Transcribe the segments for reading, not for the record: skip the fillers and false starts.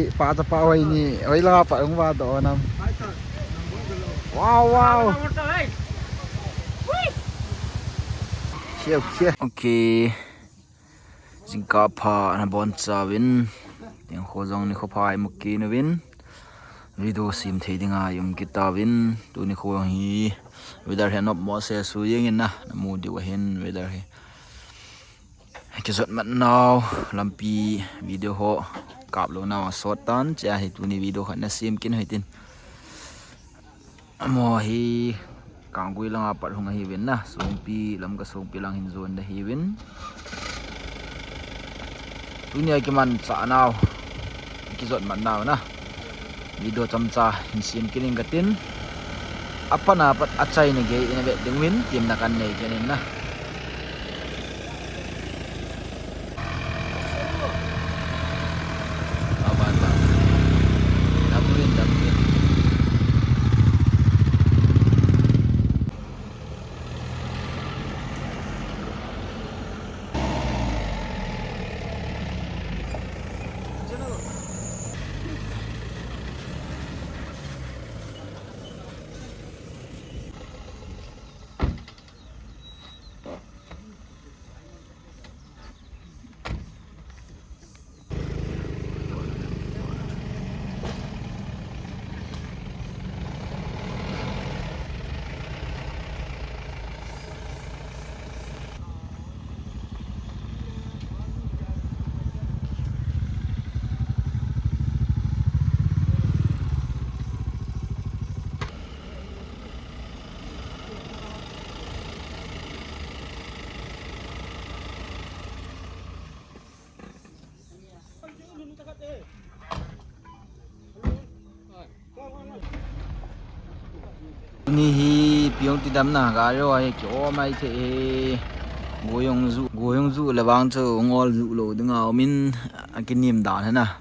Pak cepak wah ini, wah lah apa yang buat tuh nam? Wow wow. Siap siap. Okay. Jingka pa na bonsa win. Yang khozong ni khopai mukki na win. Video sim thei dinga yum kita win. Tu ni khowang hi. Weather hen op mo se su yengin na. Namu di wahin weather hi. Kisot mat now lampi video ho. Kap lo na sot tan cha hi tu ni video khat na sim kin hai tin mo hi kang gui lang apat hung hi win na songpi lam ka songpi lang hin zone da hi win tu ni ki man cha naw ki zot man naw na video chamcha hin sim kin ka tin apana pat achai ne ge ina be ding win tim na kan nei kenin na ni hi piong ti dam na ga ro ai kyo mai the goyong zu lawang chu ngol zu lo dinga min akinim dan na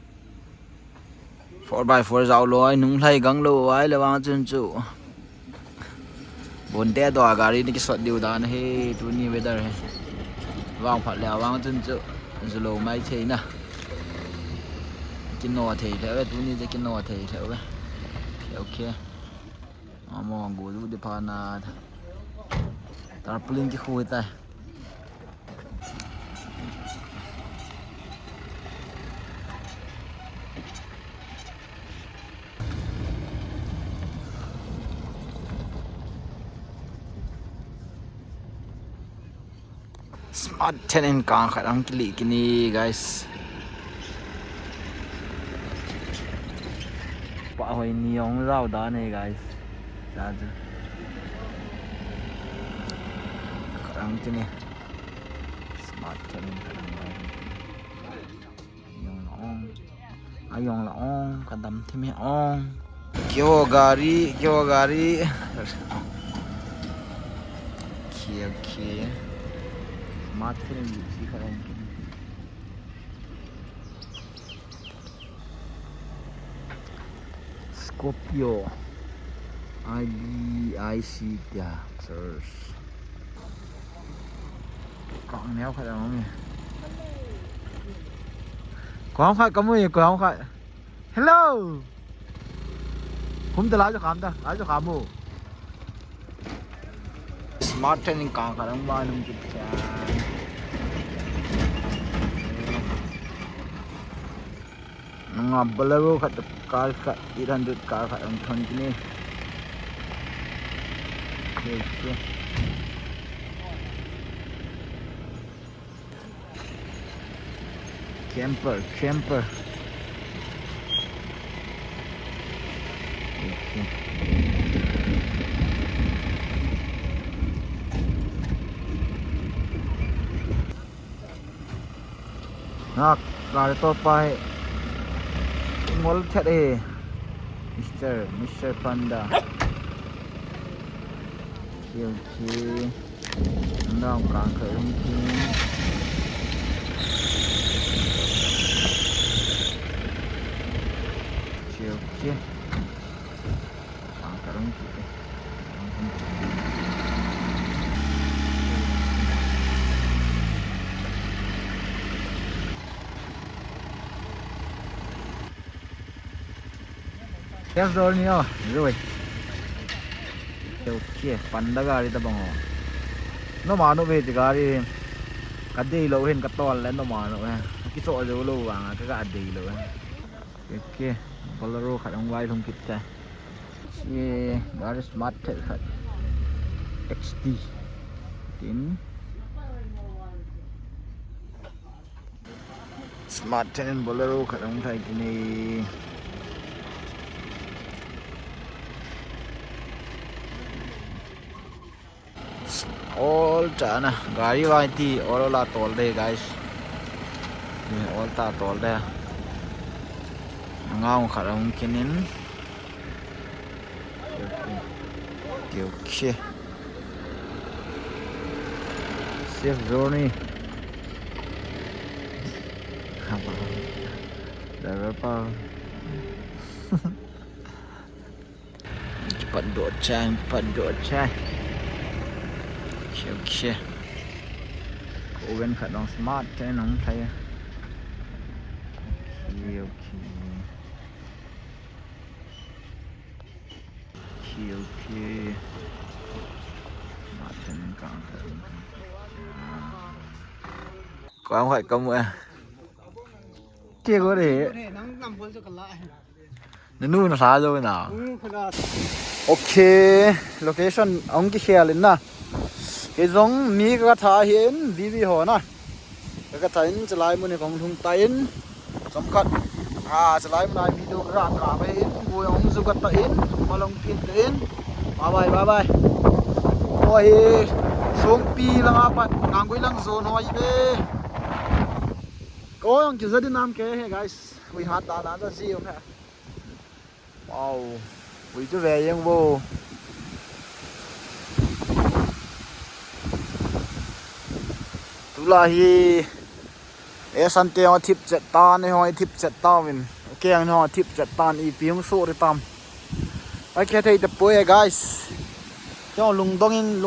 4x4 zau lo ai nung lai gang lo ai lawang chun chu bon te do gari ni ki sot diu dan he tu ni weather he wang phat la wang chun chu zu lo mai the na kin no the le tu ni je kin no the le okay Among gulu di pana tarpaulin ki khui tai smart tenant kang kharang kili kini guys pa hoi niong rao da ne guys Aja. Karang sini smart channel karang yong laong ayong laong kadam thime ong kyo gari okay smart channel si karang Scorpio IC ya search còn néo phải không nhỉ có không phải hello không thể lái cho khám ta lái cho khám mù smart training càng phải không bao nhiêu chục ngọc bolero khát car 800 car phải ông thon cái này Okay. Camper. Okay. Nak, gari to pa ngol chat Mr. Panda. Okay. Nang kang khởi không chi. Okay. Kang khởi không chi. Yes, Dornio. Rồi. Okay, panda gari ta bango. No mano ve ti gari. Kadei lo hen katol le no mano ha. Ki so lo lo wang ka ga adei lo. Okay, Bolero khat ong wai thong kit ta. Ye, gari smart khat. XT. Tin. Smart 10 Bolero khat ong thai kini. All na gari wai ti all la tol de guys ni all ta tol de ngau kharang kinin okay safe journey apa berapa cepat dot cai Okay. Cô bên khả năng smart thế nó không thấy. Okay. Smart thế nên càng thấy. Có không phải công ạ? Kia có thể. Nó nuôi nó xa rồi nào. Okay, location ông kia khéo lên nè. Cái giống mi cái thà hiện vi hồ na cái thà in lại muốn công thùng tay sắm cắt lại muốn video ra cả về ngồi ông giúp cái tay mà lòng tiền tiền bye bye ôi xuống pi lang apa ngang quay lang zone hỏi về có ông chỉ dẫn đi nam kế hey guys we had that là gì không hả wow we cho vềยังvô Tulahi Sante ho tip jetan ho tip jetawin keng ho tip jetan I piung so ri tam ai ke thei te poe guys cho lungdong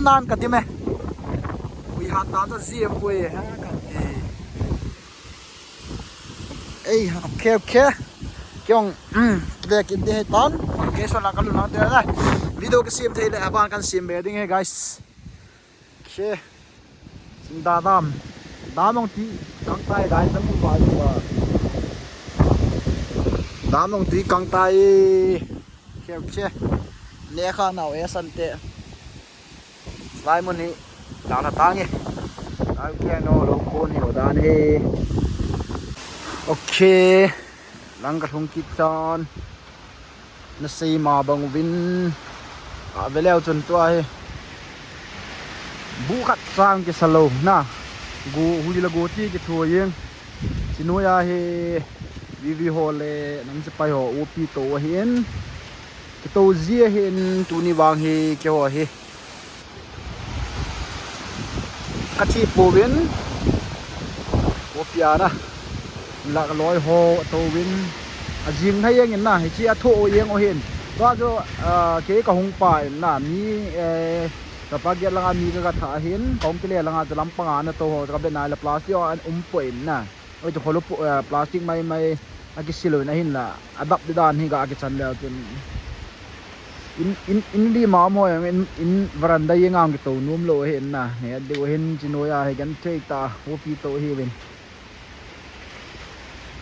nan ka time we hat ta to see poe ha ei okay kyong de ki de tan ke so la ka lu na de la video ke sim thei le aban kan sim be ding he guys okay xin đam ông tí căng tay đại tấm cũng phải đam ông tí căng tay kêu che nè khá nào é sân tệ lại một ní đào thật tăng nhỉ ai kia nó lông côn hiểu đàn he ok lăng cả thùng kít tròn nó xì mà bằng vin với leo chân toa bukat sang ke salo na go huli la go ti ke thua yeng chinoya he vivi hole nam se pai ho opi to hen ke to zia hen tu ni wang he ke ho he kachi povin opia na la loi ho to win ajing thai yeng na he chi a tho yeng o hen wa jo ke ka hong pai na mi kapag yan lang ami ka thahin kong kile lang at lampanga na to ho ka benai la plastic an umpoin na oi to kholo plastic mai agisilo na hin la adap de dan hi ga agichan la tin in di ma mo in veranda yengang to num lo hen na ne de hen chinoya he gan thei ta hopi to hi wen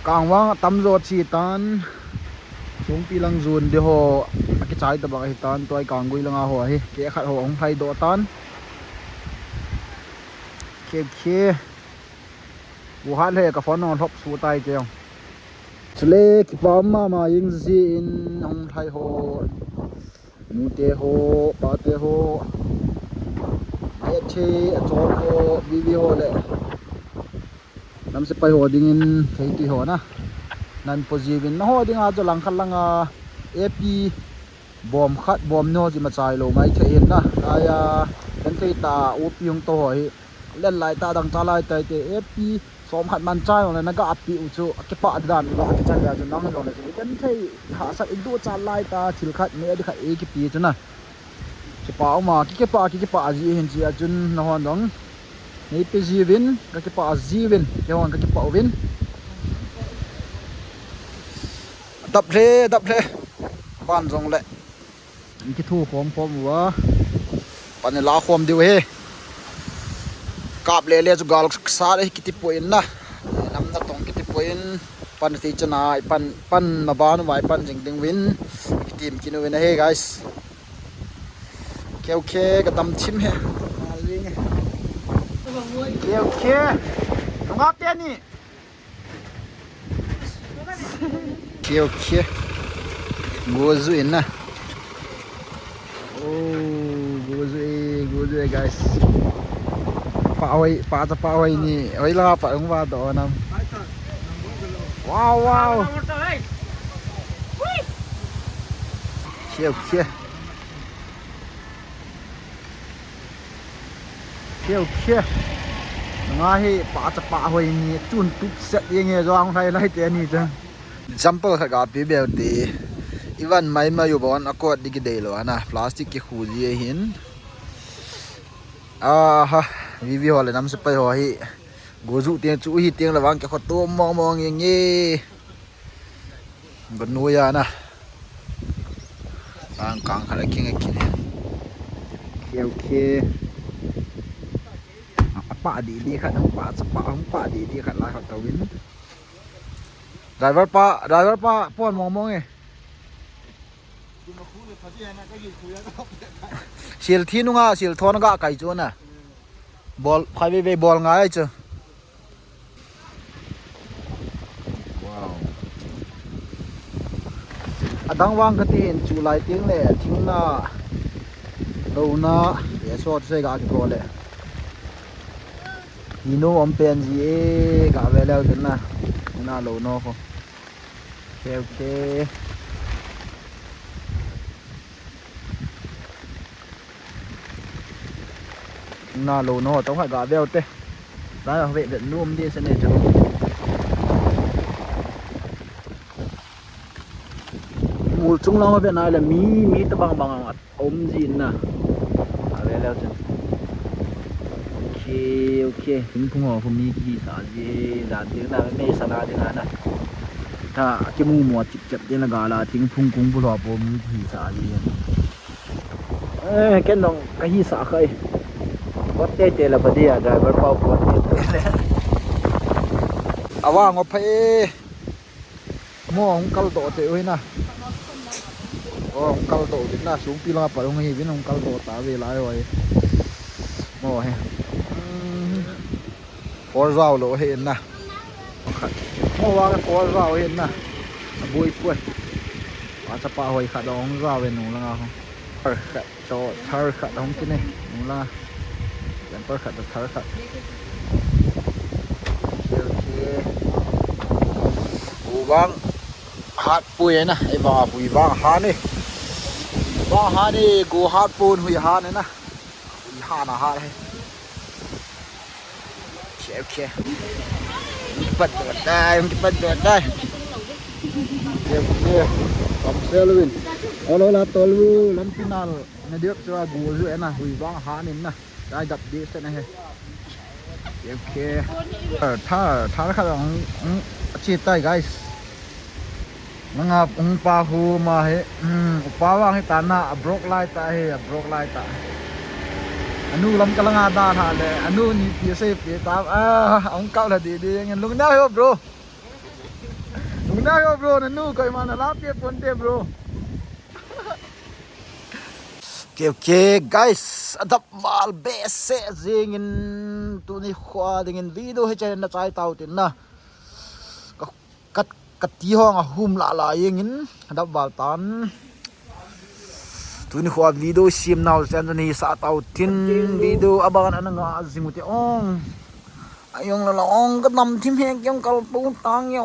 kangwang tamzo chi tan xuống pi lang zun de ho cái trái tập bạc tan tôi càng gui lang ho hi ke khat ho ong thai do tan ke bu han he ka phone on thop su tai keo chle ki pam ma ying si in ong thai ho mu te ho pa te ho e che chon ho video le nam se pai ho ding in thei ti ho na nan pozivin na ho dinga jo lang khal langa ap bom khat bom no ji ma chai lo mai thein na aya kan thei ta op yung to hi len lai ta dang cha lai tai te ap som khat man chai on na ga api u chu ke pa dan lo ke chan ya jo nang lo na ji kan thei ha sa in du cha lai ta thil khat me di khat e ki pi chu na ke pa ma ki ke pa ji hin ji a chun na hon dong nei pe ji win ka ke pa ji win ke hon ka ke pa win ดับเพลบ้านจงแหละนี่คิดทู่พร้อมวะปันลาความดิวเฮกาบเล่ๆจุกาลกสาเลยคิดที่ป่วยนะน้ำนักตองคิดที่ป่วยปันที่จะนายปันมาบ้านไว้ปันจิงดึงวินคิดทีมกินวินเฮ้ guys โอเคก็ดำชิมเฮโอเคน้องอาเตียนี่โอเคกูจุยนะโอ้กูจุย guys ป้าไว้นี่ไว้ลาป้าของว่าต่อนะว้าวเชี่ยวน้าให้ป้าไว้นี่จุนตุ๊กเสร็จยังไงจางไทยไรเตียนี่จ้ะจัมเปอร์ขากาปีเบลดีอีวันไม่มาอยู่บนอากาศดีกี่เดย์แล้วนะพลาสติกกี่คู่ดีหินฮะวิวเลยน้ำสไปหัวฮีกูจุเตียงจุฮีเตียงระวังแกขดตัวมองอย่างงี้บนนู้ยนะบางกลางขนาดกินโอเคป้าดีขัดทั้งป้าสปาทั้งป้าดีขัดลายขัดตะวินไดเวอร์ป้าป้อนมองไงเสียที่นุ่งเสียทอนก็ไก่จวนบอลใครไปบอลง่ายจ้ะว้าวดังว่างก็ที่เห็นจูไลติ้งเลยทิ้งหน้าเราหน้าเดี๋ยวชดใช้กันก่อนเลยฮีโน่อมเป็นจีกับเวลาถึงนะหน้าเราหน้าเขาโอเคน่าโลโน่ต้องให้กาเบลเต้ได้เวทนุ่มดีเสน่ห์จังมูจุงลองมาเป็นอะไรมีตะบางอัดอมจีนนะเอาไว้แล้วจังโอเคถึงพุ่งหัวผมมีกี่สารจีด่านถึงนะไม่สลาดีงานนะถ้าจมูกหมดจิบเดี๋ยวกาลาทิ้งพุ่งกุ้งบุหรี่ผมมีกี่สารจีแค่น้องกะฮีสาเคยวัดเตะละพอดีอ่ะได้วัดเป่าวัดเตะเลยเอาว่างอภัยมองกัลโตเตะไว้นะโอ้กัลโตดิน่าสูงปีละปะลงให้วินองกัลโตตาเวลาไว้โอ้ยฟอร์ซาวโลเห็นนะเมื่อวานฟอร์ซาวเห็นนะบุยป่วยอาจจะป่าหอยขาดองซาวเป็นหนูละเขาขัดโตเธอขัดองกินเนี่ยหนูละยังเปิดขัดเธอขัดโอเคกูบ้างฮาร์ดปุยนะไอ้บ้าปุยบ้างฮานี่กูฮาร์ดปูนหุยฮานี่นะหุยฮานะฮาเลยโอเคเปิดได้โอเคทำเซลวินเอาเลยละตัวลูลันฟินาลในเดือดจะว่ากูรู้นะหุยบ้างฮานี่นะได้ดับดีเสร็จนะเฮ้โอเคถ้าข้าลองชีตได้ guys นังอังปาหูมาเฮ้ปาว่างให้ตาหน้าบล็อกไล่ตาเฮ้บล็อกไล่ตาอันนู้ลำกำลังอาดาหาเลยอันนู้นี่พี่เซฟพี่ตามองเก่าละดีงั้นลุงได้เหรอ bro นั่นนู้ก็มาหน้าลาเปียปนเต bro Okay guys, adap mal bese zingin tu ni khwa dingin video he chen na chai tau tin na kat ti hong a hum la yengin adap bal tan tu ni khwa video sim now chen ni sa tau tin video abangan ananga azimuti ong ayong la ong ka nam thim he kyam kal pu tang yo